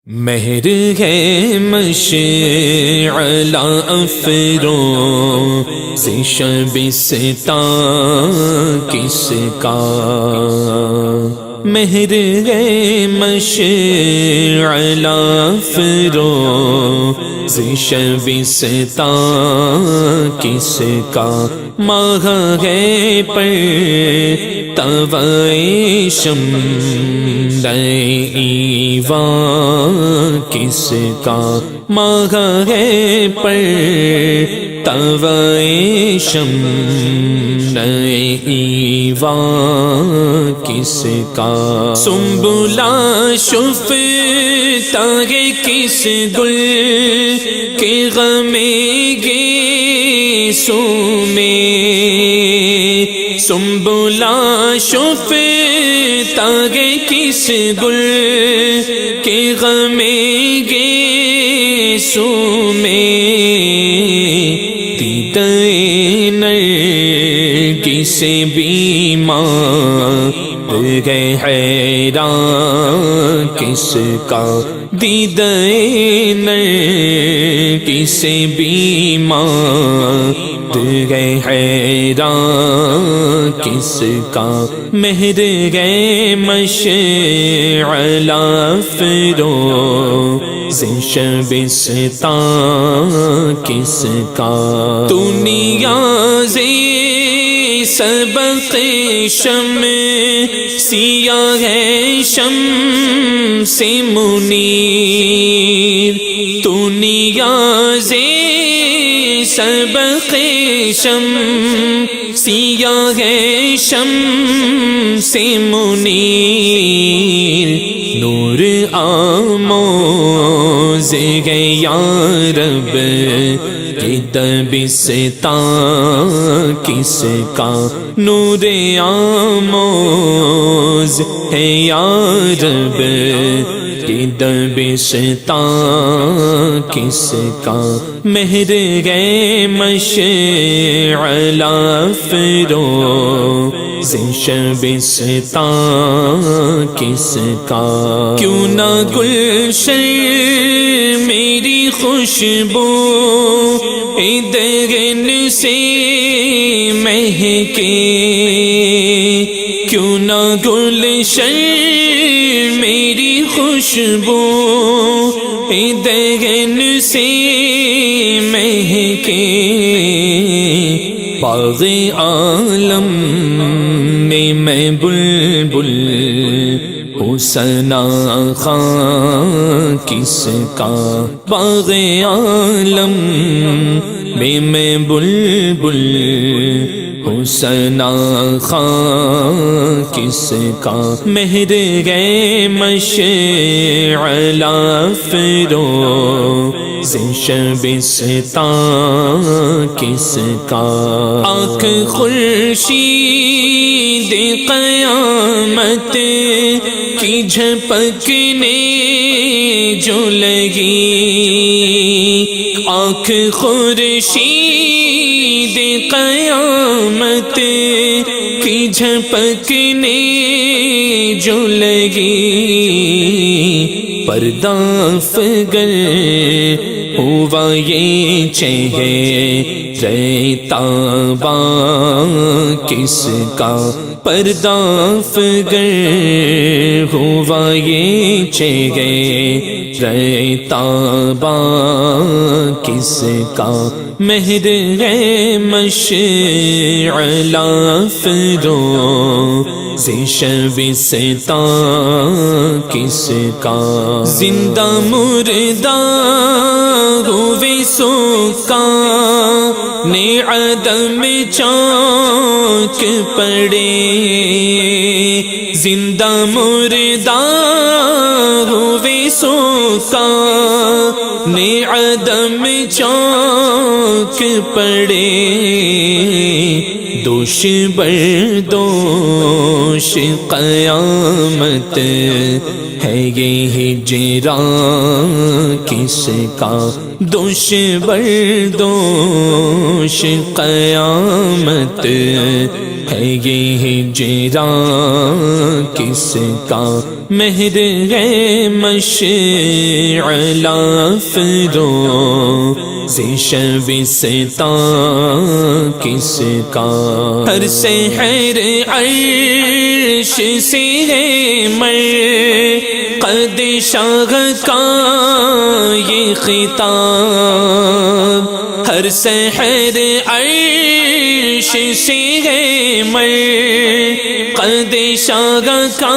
مہر ہے مشعل افروز شبستان کس کا، مہر ہے مشعل افروز شبستان کس کا، ماہ ہے پر توائے شمع ایوان کس کا، ماہ ہے پر توائے شمع ایوان کس کا، سنبلا شفتا ہے کس گل کے غم گیسو میں، سنبلا شفتا ہے کس گل کے غم گیسو میں، دیدہ نرگس بیمار ہے حیران کس کا، دیدہ نرگس بیمار ہے حیران کس کا، مہر ہے مشعل افروز شبستان کس کا، تو نیاز سبق شمع سیاہ ہے شمس منیر، تو نیاز سبق شمع سیاہ ہے شمس منیر، نور آموز ہے یا رب یہ دبستان کس کا، نور آموز ہے یا رب یہ دبستان کس کا، مہر ہے مشعل افروز شبستان کس کا، کیوں نہ گلشن میری خوشبو دگن سے مہکے، کیوں نہ گلشن میری خوشبو دگن سے مہکے، باغ عالم میں بلبل حسنا خان کس کا، باغ عالم میں بلبل حسنا خان کس کا، مہر ہے مشعل افروز شبستان کس کا، آنکھ خورشید قیامت کی جھپکنے جو لگی، آنکھ خورشید قیامت کی جھپکنے جو لگی، پردہ افگن ہوا یہ چہرہ تاباں کس کا، پردہ افگن ہوا یہ چہرہ تاباں کس کا، مہر ہے مشعل افروز شبستان کس کا، زندہ مردہ ہوئے سکان عدم چاک پڑے، زندہ مردہ ہوئے سکان عدم چاک پڑے، دوش بردوش قیامت ہے یہ ہجران کس کا دوش بردوش قیامت ہے یہ ہجران کس کا مہر ہے مشعل افروز شب ستاں کس کا ہر سحر عرش سے ہے مرقد شاہ کا یہ خطاب ہر سحر عرش سے ہے مرقد شاہ کا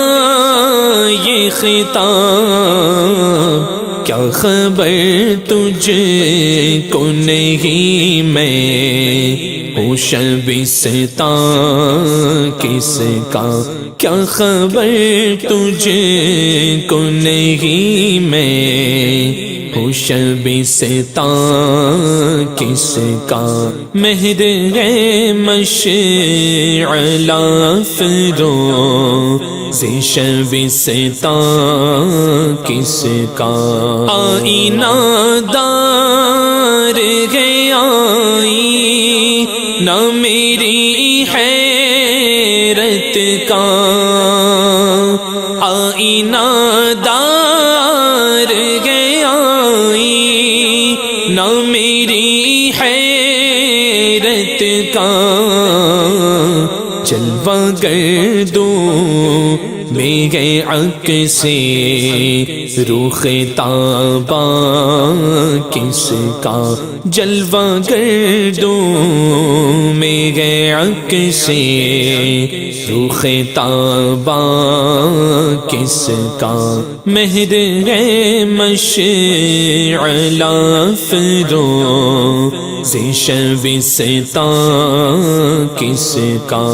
یہ خطاب کیا خبر تجھ کو نہیں میں ہوں شبستان کس کا کیا خبر تجھ کو نہیں میں ہوں شبستان کس کا مہر ہے مشعل افروز شبستان کس کا آئینہ دار گیا نہ میری حیرت کا آئینہ دار گیا نہ میری حیرت کا جلوہ گردوں میرے عکس رخ تاباں کس کا جلوہ گردوں میرے عکس رخ تاباں کس کا مہر ہے مشعل افروز شبستان کس کا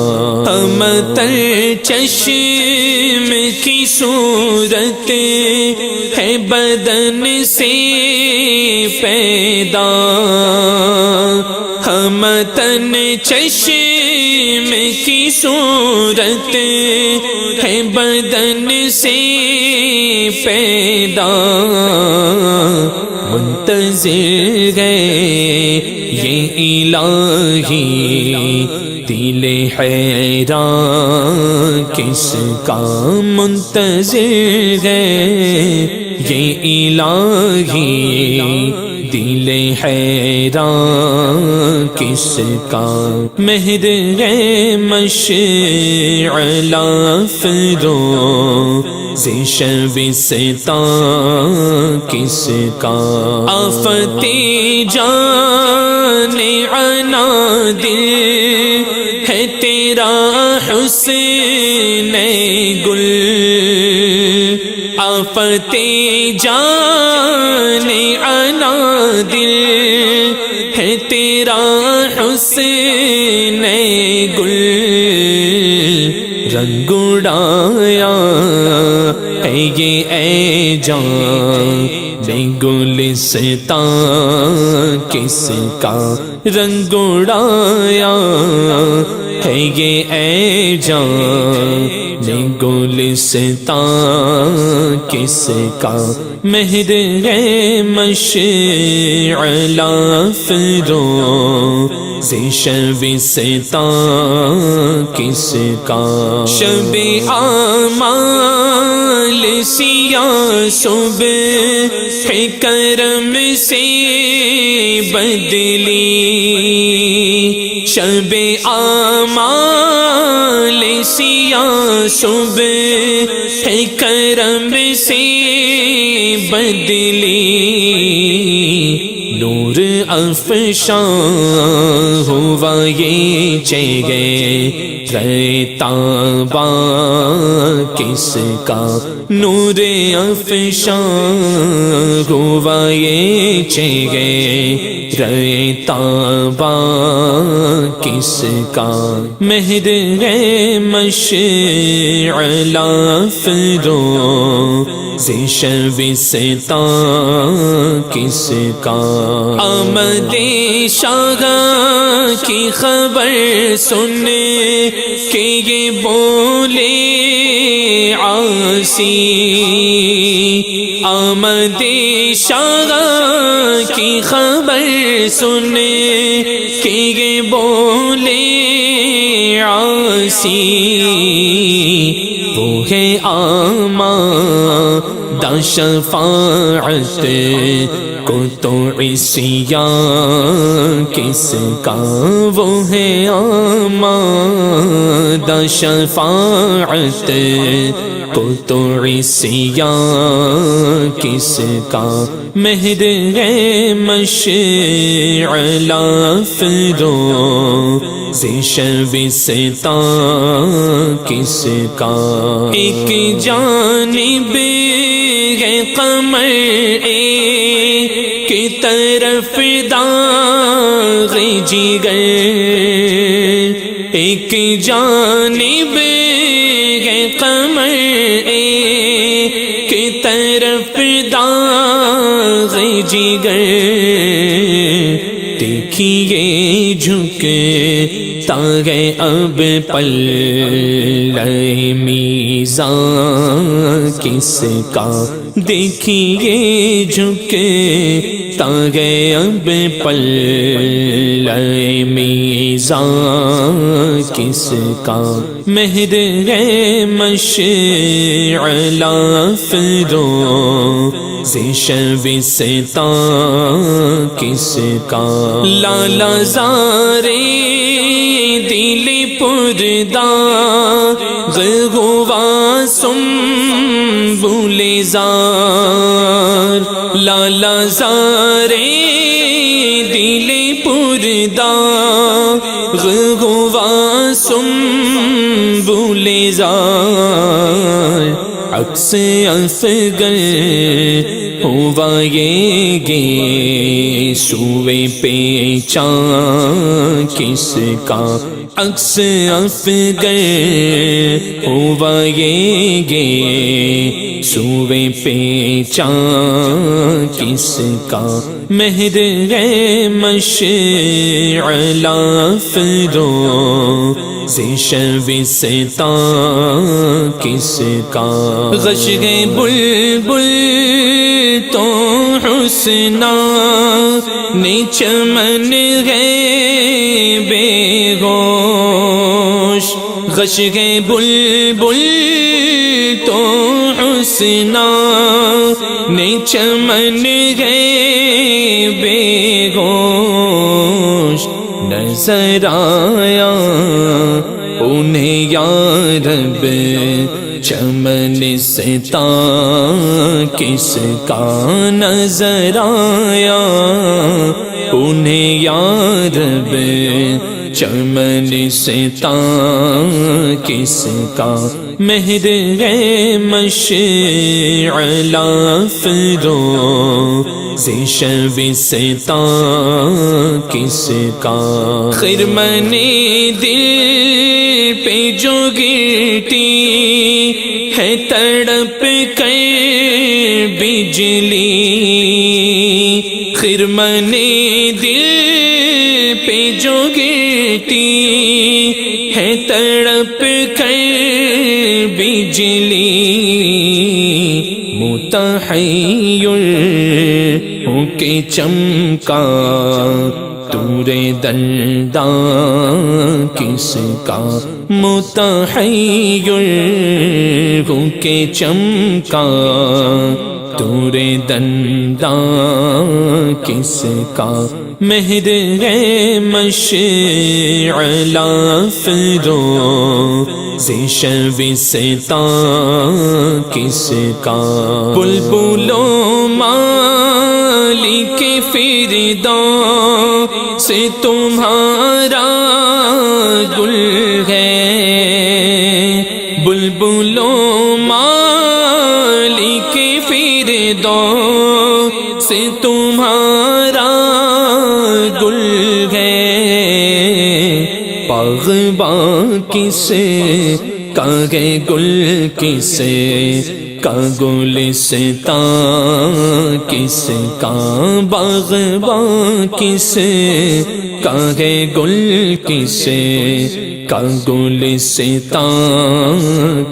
ہمتر چشم کی صورت ہے بدن سے پیدا ہمتن چشم کی صورت ہے بدن سے پیدا منتظر ہے یہ الہی دل حیران کس کا منتظر ہے یہ الہی دل حیران کس کا مہر ہے مشعل افروز شبستان کس کا آفت جان عنادل ہے تیرا حسن گل آفت جان عنادل ہے تیرا حسن گل رنگ اڑایا ہے یہ اے جان گلستان کس کا رنگ اڑایا ہے یہ اے جان گلستان کس کا مہر ہے مشعل افروز شبستان کس کا شب اعمال سیاہ صبح کرم سے بدلی شب اعمال سیاہ صبح کرم سے بدلی نور افشاں ہوا یہ چہرے تاباں کس کا نور افشاں ہوا یہ چہرے تاباں کس کا مہر ہے مشعل افروز شبستہ کس کا آمد شاہ کی خبر سن کے یہ بولے عاصی آمد شاہ کی خبر سن کے یہ بولے عاصی وہ ہے آمادہ شفاعت کو تو عصیان کس کا وہ ہے آمادہ شفاعت کو تو عصیان کس کا مہر مشعل افروز شبستہ کس کا ایک جانب ہے قمر ایک طرف داغ جگر ایک جانب ہے قمر ایک طرف داغ جگر دیکھیے جھکے تاغے اب پلے میزان کس کا دیکھیے جھکے تاغے اب پلے میزان کس کا مہر مشعل افروز شبستہ کس کا لالا زارے دل پرداغ ہوا سنبل زار لالا زارے دل پرداغ ہوا سنبل زار عکس افغر ہوا یہ گے سوئے پہچان کس کا عکس افغر ہوا یہ گے سوئے پہچان کس کا مہر مشعل افروز شبستہ کس کا غش گئے بلبل تو حسنا نے چمن گئے بے ہوش غش گئے بلبل تو حسنا نے چمن گئے بے ہوش نظر آیا انہیں یا رب چمن ستا کس کا نظر آیا انہیں یا رب چمن ستا کس کا مہر مشعل افروز شبستہ کس کا خرمن دل پہ جو گرتی ہے تڑپ کر بجلی خرمن دل پہ جو گرتی ہے تڑپ کر بجلی متحیر ہو کے چمکا تور دنداں کس کا متحیر ہو کے چمکا تور دنداں کس کا مہر مشعل افروز شبستہ کس کا بلبلوں مالک فردوس سے تمہارا گل ہے بلبلوں مالک فردوس سے تمہارا گل ہے باغباں کسے کاغے گل کسے کا گلستان کس کا باغباں کس کا ہے گل کس کا گلستان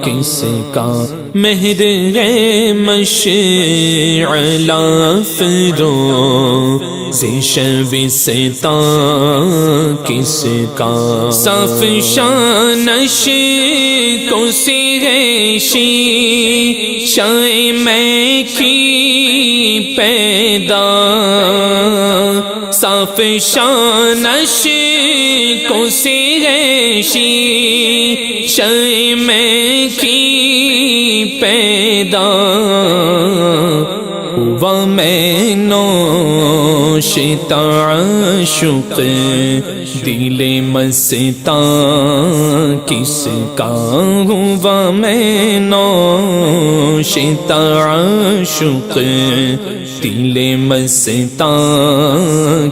کس کا مہر ہے مشعل افروز شبستان کس کا صف شانش کو سیغشی شائع میں کی پیدا صف شانش کو سیغشی شائع میں کی پیدا ہوا میں نوشت عاشق دل مستان کس کا ہوا میں نوشت عاشق دل مستان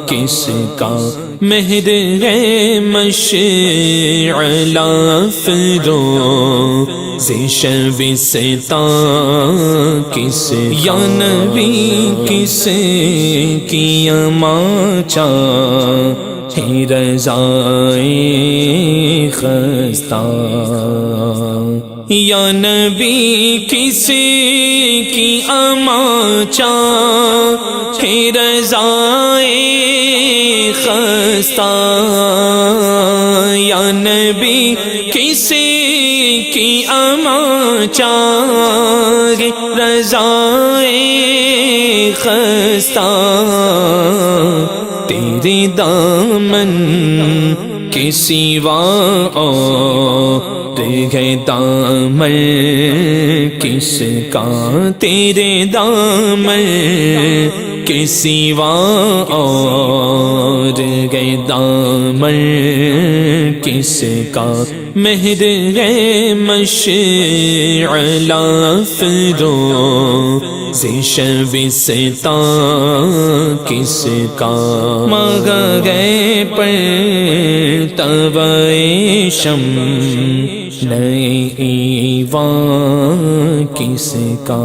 کس کا مہر ہے مشعل افروز شبستان کس یا نبی کس کی اما چاہے رضائے خستہ یا نبی کس کی اما چاہے رضائے خستہ یا نبی کس کی اما چاہے رضائے خستہ تیرے دامن کے سوا اور ہے دامن کس کا تیرے دامن کے سوا اور ہے دامن کس کا مہر ہے مشعل افروز شبستان کس کا ماہ گئے پر تابع شمع نئے ایوان کس کا